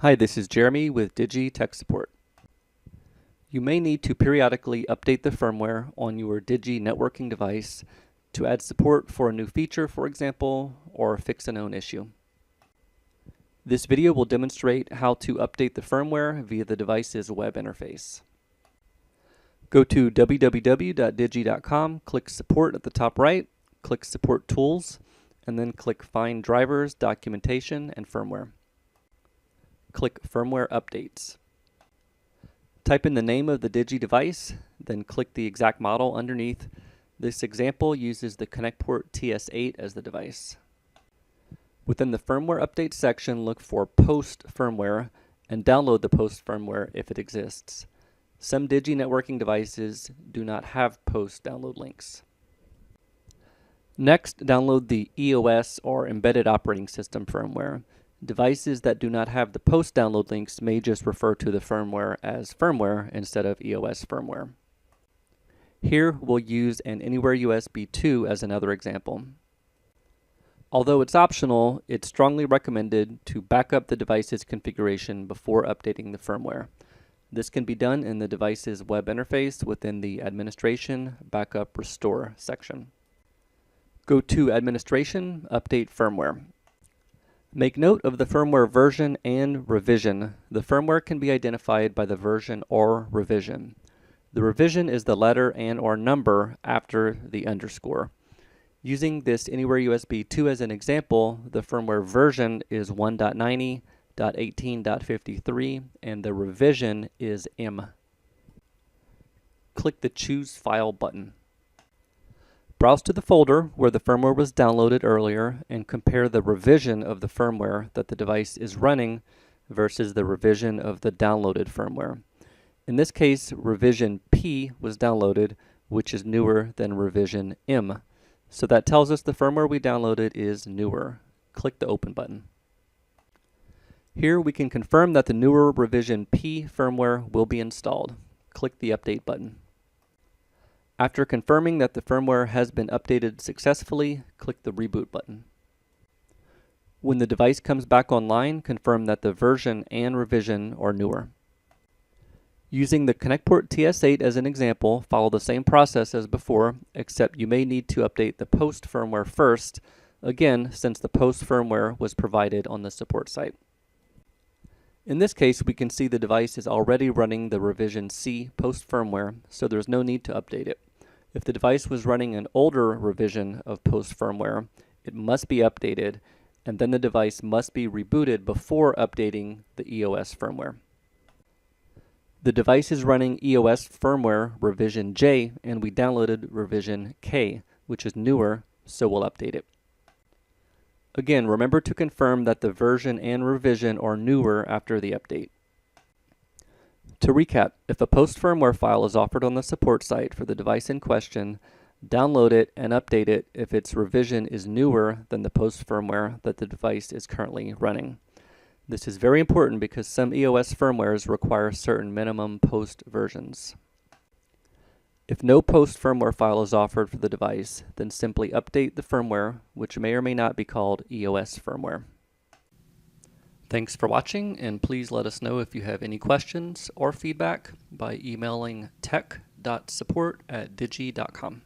Hi, this is Jeremy with Digi Tech Support. You may need to periodically update the firmware on your Digi networking device to add support for a new feature, for example, or fix a known issue. This video will demonstrate how to update the firmware via the device's web interface. Go to www.digi.com, click Support at the top right, click Support Tools, and then click Find Drivers, Documentation, and Firmware. Click Firmware Updates. Type in the name of the Digi device, then click the exact model underneath. This example uses the ConnectPort TS8 as the device. Within the Firmware Updates section, look for Post Firmware and download the post firmware if it exists. Some Digi networking devices do not have post download links. Next, download the EOS or Embedded Operating System firmware. Devices that do not have the post download links may just refer to the firmware as firmware instead of EOS firmware. Here we'll use an Anywhere USB 2 as another example. Although it's optional, it's strongly recommended to back up the device's configuration before updating the firmware. This can be done in the device's web interface within the Administration Backup Restore section. Go to Administration, Update Firmware. Make note of the firmware version and revision. The firmware can be identified by the version or revision. The revision is the letter and or number after the underscore. Using this Anywhere USB 2 as an example, the firmware version is 1.90.18.53 and the revision is M. Click the Choose File button. Browse to the folder where the firmware was downloaded earlier and compare the revision of the firmware that the device is running versus the revision of the downloaded firmware. In this case, revision P was downloaded, which is newer than revision M. So that tells us the firmware we downloaded is newer. Click the Open button. Here we can confirm that the newer revision P firmware will be installed. Click the Update button. After confirming that the firmware has been updated successfully, click the Reboot button. When the device comes back online, confirm that the version and revision are newer. Using the ConnectPort TS8 as an example, follow the same process as before, except you may need to update the post firmware first, again, since the post firmware was provided on the support site. In this case, we can see the device is already running the revision C post firmware, so there's no need to update it. If the device was running an older revision of post firmware, it must be updated, and then the device must be rebooted before updating the EOS firmware. The device is running EOS firmware revision J, and we downloaded revision K, which is newer, so we'll update it. Again, remember to confirm that the version and revision are newer after the update. To recap, if a post firmware file is offered on the support site for the device in question, download it and update it if its revision is newer than the post firmware that the device is currently running. This is very important because some EOS firmwares require certain minimum post versions. If no post firmware file is offered for the device, then simply update the firmware, which may or may not be called EOS firmware. Thanks for watching, and please let us know if you have any questions or feedback by emailing tech.support@digi.com.